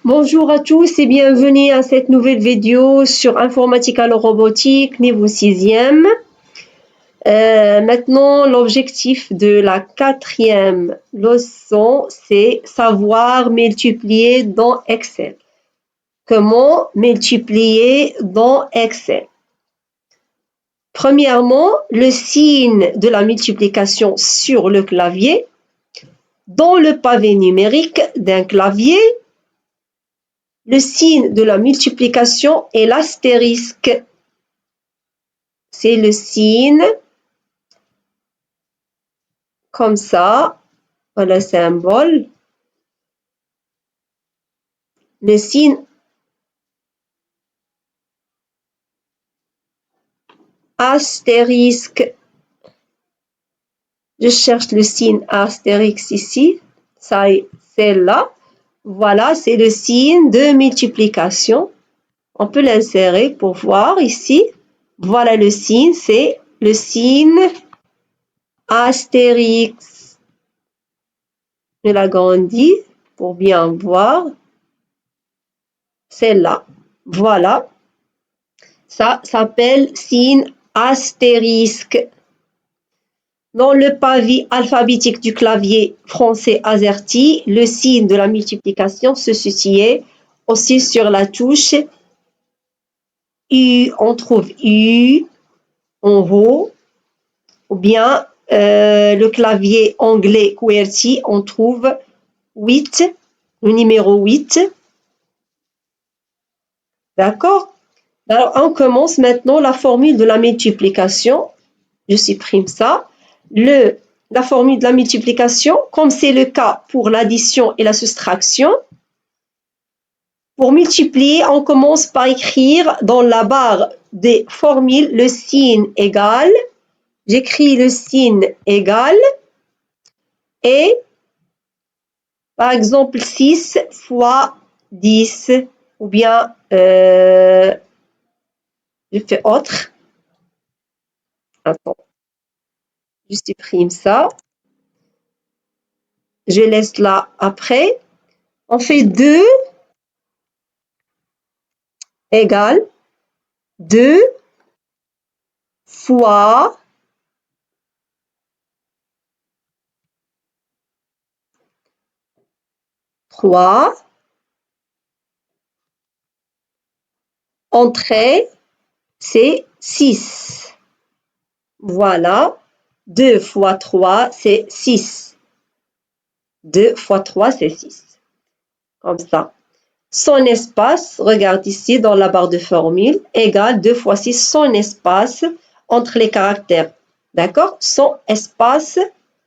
Bonjour à tous et bienvenue à cette nouvelle vidéo sur informatique et robotique niveau 6e. Maintenant, l'objectif de la 4e leçon, c'est savoir multiplier dans Excel. Comment multiplier dans Excel? Premièrement, le signe de la multiplication sur le clavier. Dans le pavé numérique d'un clavier, le signe de la multiplication est l'astérisque. C'est le signe comme ça, voilà le symbole. Le signe astérisque. Je cherche le signe astérisque ici. Ça, c'est là. Voilà, c'est le signe de multiplication. On peut l'insérer pour voir ici. Voilà le signe, c'est le signe astérix. Je l'agrandis pour bien voir. C'est là. Voilà. Ça s'appelle signe astérisque. Dans le pavé alphabétique du clavier français AZERTY, le signe de la multiplication se situait aussi sur la touche U. On trouve U en haut, ou bien le clavier anglais QWERTY, on trouve 8, le numéro 8. D'accord? Alors, on commence maintenant la formule de la multiplication. Je supprime ça. La formule de la multiplication, comme c'est le cas pour l'addition et la soustraction, pour multiplier, on commence par écrire dans la barre des formules le signe égal. J'écris le signe égal et, par exemple, 6 fois 10, ou bien, je fais autre. Attends. Je supprime ça. Je laisse là après. On fait 2 égale 2 fois 3 entrée, c'est 6. Voilà. 2 fois 3, c'est 6. 2 fois 3, c'est 6. Comme ça. Son espace, regarde ici dans la barre de formule, égale 2 fois 6, son espace entre les caractères. D'accord? Son espace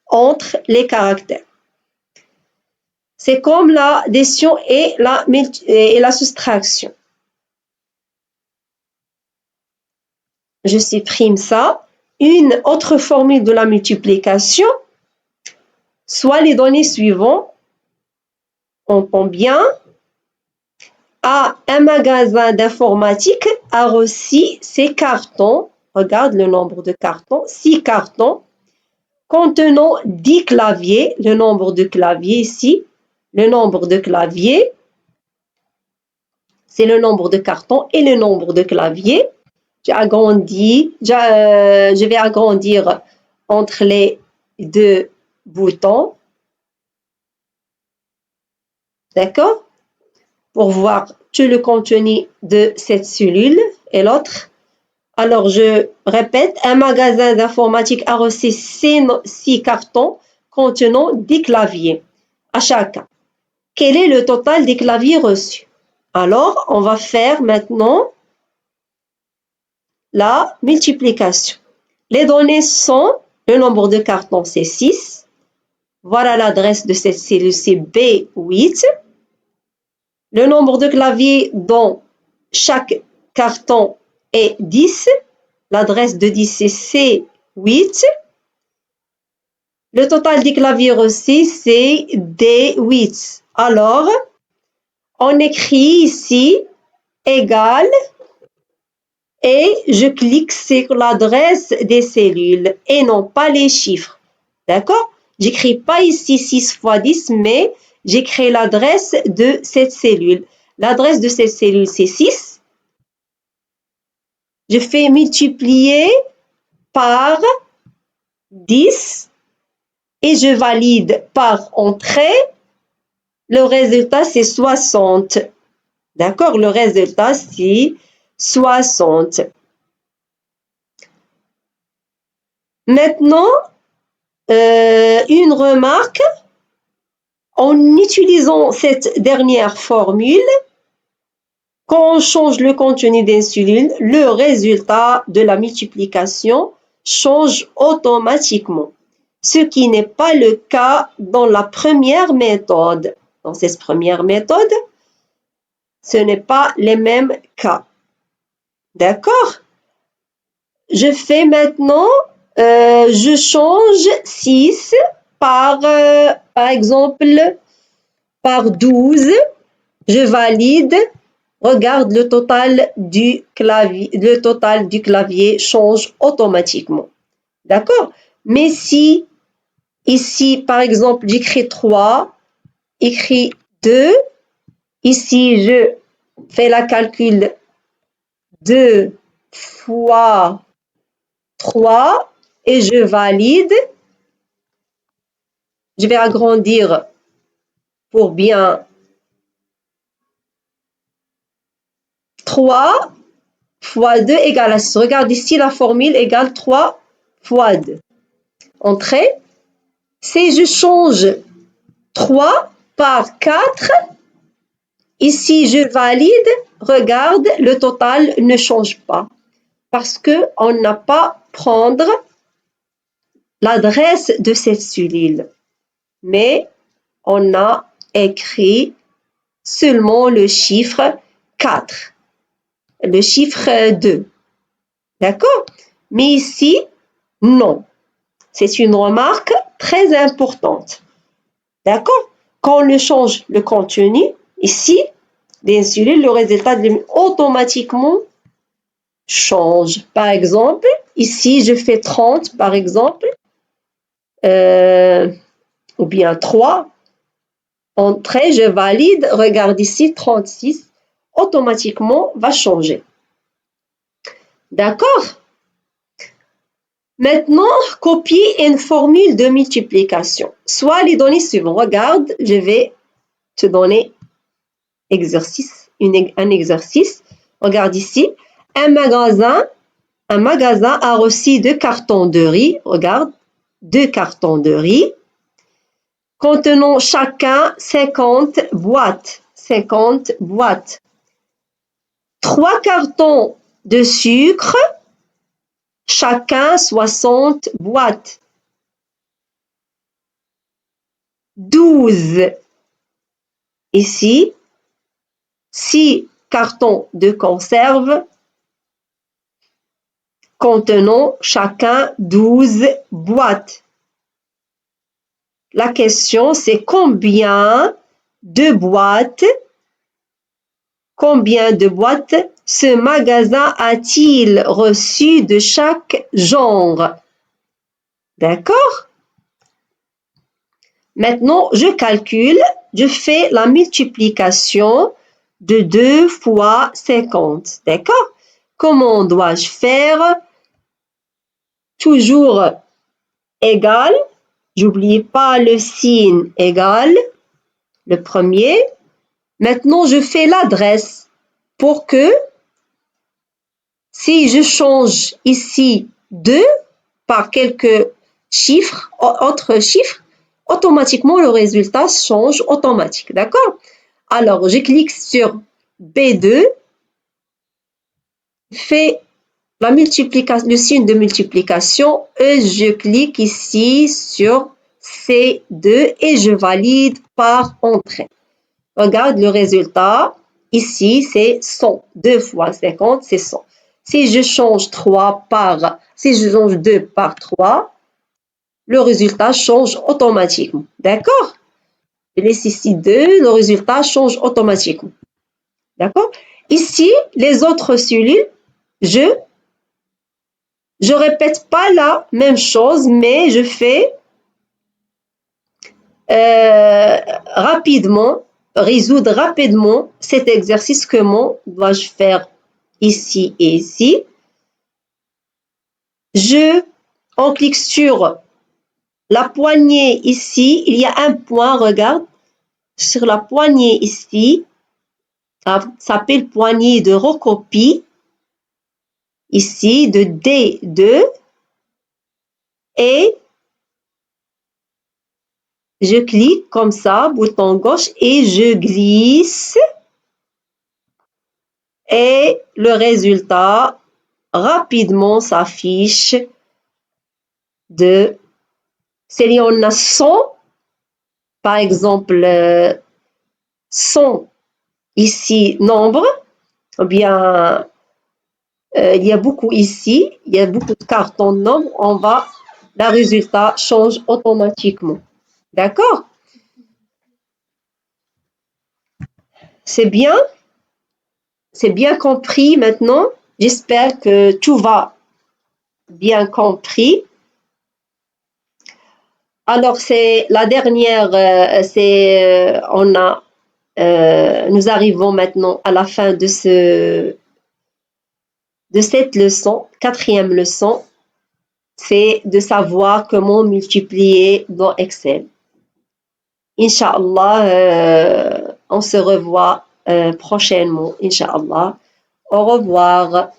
entre les caractères. C'est comme l'addition et la soustraction. Je supprime ça. Une autre formule de la multiplication, soit les données suivantes. On comprend bien. Un magasin d'informatique a reçu ces cartons. Regarde le nombre de cartons. 6 cartons contenant 10 claviers. Le nombre de claviers ici. Le nombre de claviers, c'est le nombre de cartons et le nombre de claviers. Je vais agrandir entre les deux boutons. D'accord? Pour voir tout le contenu de cette cellule et l'autre. Alors, je répète, un magasin d'informatique a reçu 6 cartons contenant 10 claviers à chacun. Quel est le total des claviers reçus? Alors, on va faire maintenant la multiplication. Les données sont, le nombre de cartons, c'est 6. Voilà l'adresse de cette cellule, c'est B8. Le nombre de claviers dans chaque carton est 10. L'adresse de 10, c'est C8. Le total des claviers reçus, c'est D8. Alors, on écrit ici égal et je clique sur l'adresse des cellules et non pas les chiffres. D'accord? J'écris pas ici 6 fois 10, mais j'écris l'adresse de cette cellule. L'adresse de cette cellule, c'est 6. Je fais multiplier par 10 et je valide par entrée. Le résultat, c'est 60. D'accord? Le résultat, c'est 60. Maintenant, une remarque. En utilisant cette dernière formule, quand on change le contenu d'insuline, le résultat de la multiplication change automatiquement, ce qui n'est pas le cas dans la première méthode. Dans cette première méthode, ce n'est pas les mêmes cas. D'accord? Je fais maintenant, je change 6 par exemple, par 12. Je valide. Regarde, le total du clavier change automatiquement. D'accord? Mais si ici, par exemple, j'écris 3, écris 2, ici, je fais la calcul 2 fois 3 et je valide. Je vais agrandir pour bien 3 fois 2 égale à 6. Regarde ici, la formule égale 3 fois 2. Entrée. Si je change 3 par 4, ici je valide, regarde, le total ne change pas. Parce qu'on n'a pas prendre l'adresse de cette cellule. Mais on a écrit seulement le chiffre 4. Le chiffre 2. D'accord? Mais ici, non. C'est une remarque très importante. D'accord? Quand on change le contenu, ici, l'insuline, le résultat automatiquement change. Par exemple, ici, je fais 30, par exemple, ou bien 3. Entrée, je valide. Regarde ici, 36. Automatiquement, va changer. D'accord? Maintenant, copie une formule de multiplication. Soit les données suivantes. Regarde, je vais te donner un exercice. Regarde ici. Un magasin a reçu 2 cartons de riz. Regarde, 2 cartons de riz contenant chacun 50 boîtes. 50 boîtes. 3 cartons de sucre, chacun 60 boîtes. 12. Ici, 6 cartons de conserve contenant chacun 12 boîtes. La question, c'est combien de boîtes ce magasin a-t-il reçu de chaque genre? D'accord? Maintenant, je calcule, je fais la multiplication de 2 fois 50. D'accord? Comment dois-je faire? Toujours égal. J'oublie pas le signe égal. Le premier. Maintenant, je fais l'adresse pour que si je change ici 2 par quelques chiffres, autres chiffres, automatiquement le résultat change automatique. D'accord? Alors, je clique sur B2, fais le signe de multiplication et je clique ici sur C2 et je valide par entrée. Regarde le résultat. Ici, c'est 100. 2 fois 50, c'est 100. Si je change 2 par 3, le résultat change automatiquement. D'accord? Je laisse ici 2, le résultat change automatiquement. D'accord? Ici, les autres cellules, je répète pas la même chose, mais je fais rapidement, résoudre rapidement cet exercice. Comment dois-je faire ici et ici? On clique sur la poignée ici. Il y a un point, regarde. Sur la poignée ici, ça s'appelle poignée de recopie. Ici, de D2. Et je clique comme ça, bouton gauche, et je glisse. Et le résultat rapidement s'affiche de, si on a 100, par exemple, 100 ici, nombre, ou bien il y a beaucoup ici, il y a beaucoup de cartes en nombre, le résultat change automatiquement. D'accord? C'est bien? C'est bien compris maintenant? J'espère que tout va bien compris. Alors, c'est la dernière, nous arrivons maintenant à la fin de cette leçon, quatrième leçon, c'est de savoir comment multiplier dans Excel. Inch'Allah, on se revoit prochainement, Inch'Allah. Au revoir.